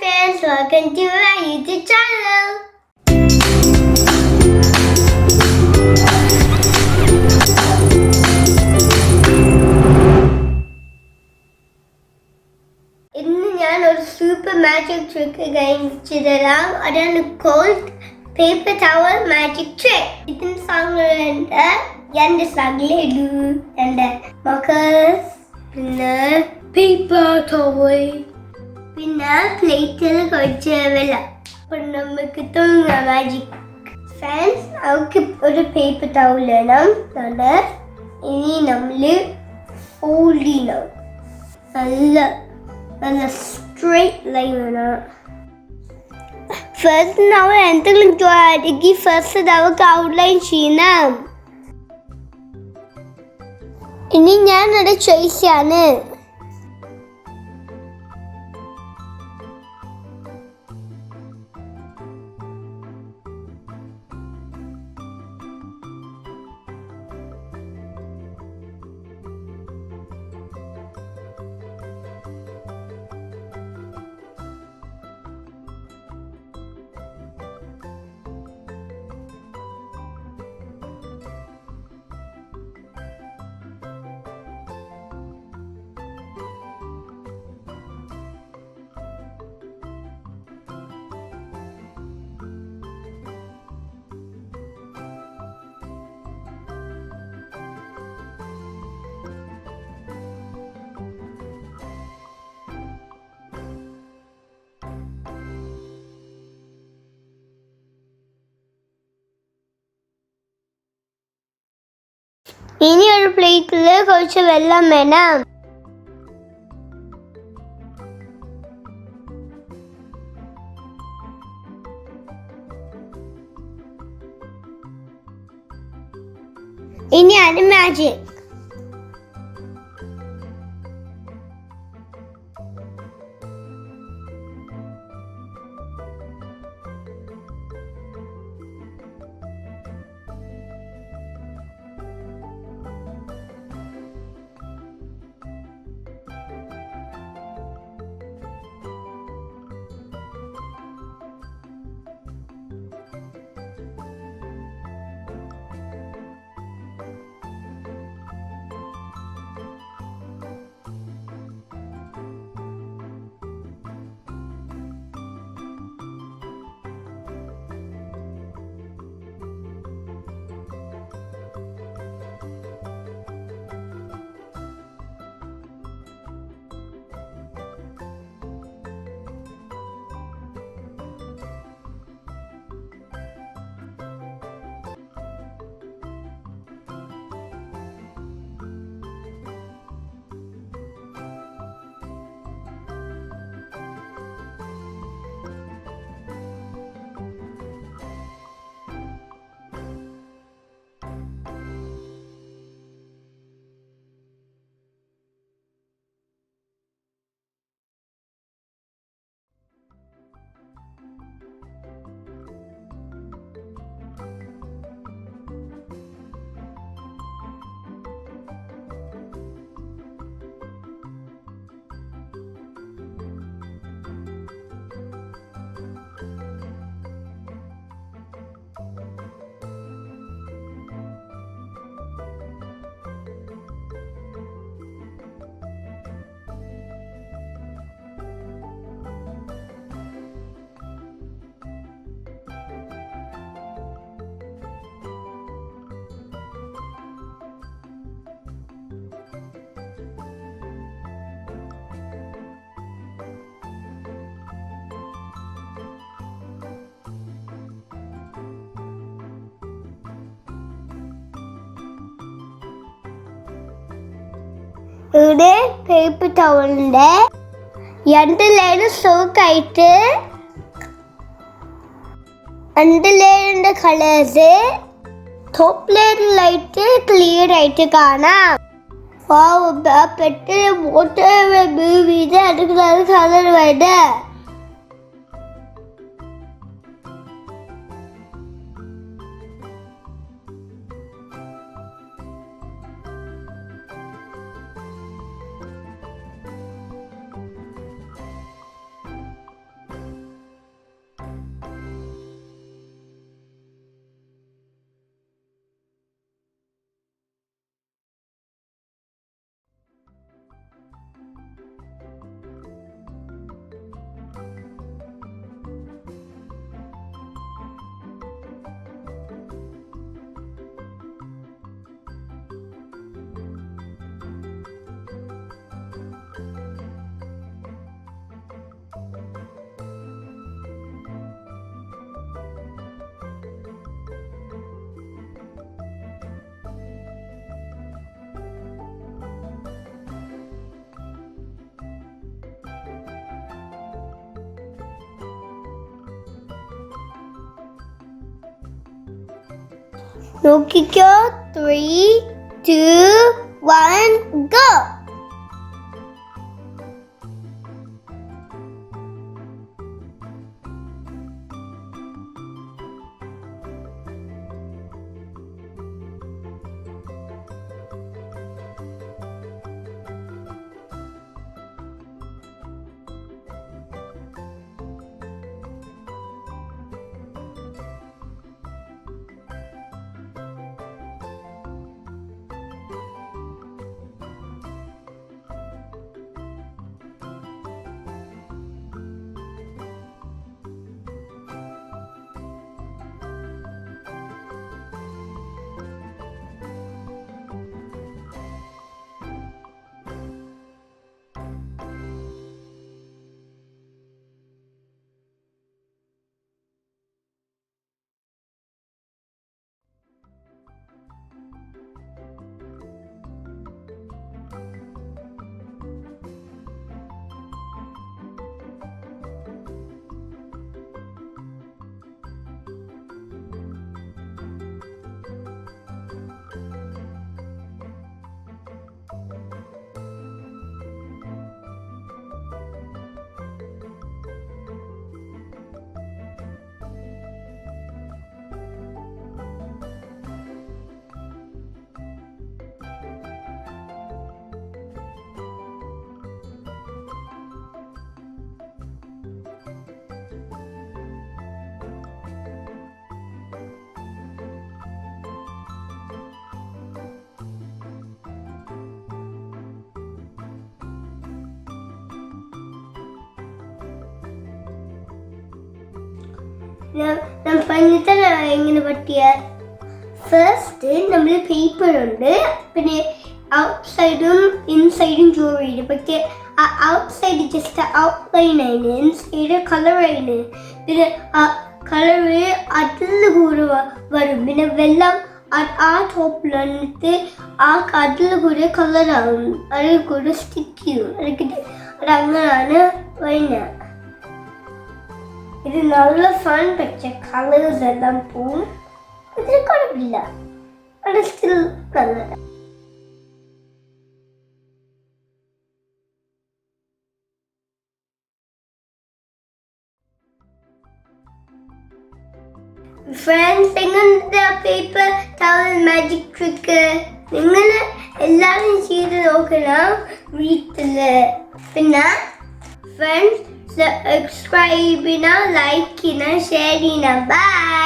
friends, welcome to our YouTube channel. ഇന്ന് ഞാൻ ഒരു സൂപ്പർ മാജിക് ട്രിക്ക് കാണിച്ചു തരാം. അതാണ് called paper towel magic trick. ഇതിന്റെ സാധനങ്ങളുണ്ട്. എന്റെ സാധനങ്ങളിടൂ എന്റെ മക്കസ്, പിന്നെ പേപ്പർ ടവൽ, പിന്നെ പ്ലേറ്റിൽ കുറച്ച് വെള്ളം. അപ്പോൾ നമുക്ക് തുടങ്ങാം മാജിക്. ഫ്രണ്ട്സ്, നമുക്ക് ഒരു പേപ്പർ ടവൽ വേണം. ഇനി നമ്മൾ ഫോൾഡ് ചെയ്യണം. നല്ല സ്ട്രെയിറ്റ് ലൈൻ വേണം. ഫസ്റ്റ് നമ്മൾ എന്തെങ്കിലും ജോലിക്ക് ഫസ്റ്റ് നമുക്ക് ഔട്ട്ലൈൻ ചെയ്യണം. ഇനി ഞാൻ അത് ചോയ്സാണ്. ഇനി ഒരു പ്ലേറ്റിൽ കുറച്ച് വെള്ളം വേണം. ഇനിയാണ് മാജിക്. ഇവിടെ പേപ്പർ ടവലിന്റെ രണ്ട് ലെയർ സോക്കായിട്ട് രണ്ട് ലെയറിന്റെ കളേഴ്സ് ടോപ്പ് ലെയറിലായിട്ട് ക്ലിയർ ആയിട്ട് കാണാം. പെട്ടെന്ന് വാട്ടർ മൂവ് ചെയ്ത് അടുക്കള കളർ വേണ്ട. നോക്കിക്കോ. 3, 2, 1, go. ഞാൻ പറഞ്ഞിട്ടാണ് എങ്ങനെ പറ്റിയ. ഫസ്റ്റ് നമ്മൾ പേപ്പർ ഉണ്ട്, പിന്നെ ഔട്ട് സൈഡും ഇൻസൈഡും ജോർ ചെയ്ത്. പക്ഷേ ആ ഔട്ട് സൈഡ് ജസ്റ്റ് ഔട്ട്ലൈൻ ആയിരുന്നു, ഇൻസൈഡ് കളർ ആയിരുന്നു. പിന്നെ ആ കളറ് അതിൽ കൂടെ വരും. പിന്നെ വെള്ളം ആ ടോപ്പിൽ വന്നിട്ട് ആ അതിൽ കൂടെ കളറാവും, അതിൽ കൂടെ സ്റ്റിക്ക് ചെയ്യും. അതങ്ങനെയാണ് വരുന്നത്. ഇത് നല്ല ഫൺ. പക്ഷെ കളേഴ്സ് എല്ലാം പോവും. അതിന് കുഴപ്പമില്ല, അത് സ്റ്റിൽ നല്ലത്. ഫ്രണ്ട്സ്, എങ്ങനത്തെ പേപ്പർ ടവൽ മാജിക് ട്രിക്ക് നിങ്ങൾ എല്ലാവരും ചെയ്ത് നോക്കണം വീട്ടില്. പിന്നെ ഫ്രണ്ട്സ് സബ്സ്ക്രൈബ് ചെയ്യണം, ലൈക്ക് ചെയ്യണം, ഷെയർ ചെയ്യണം. ബൈ.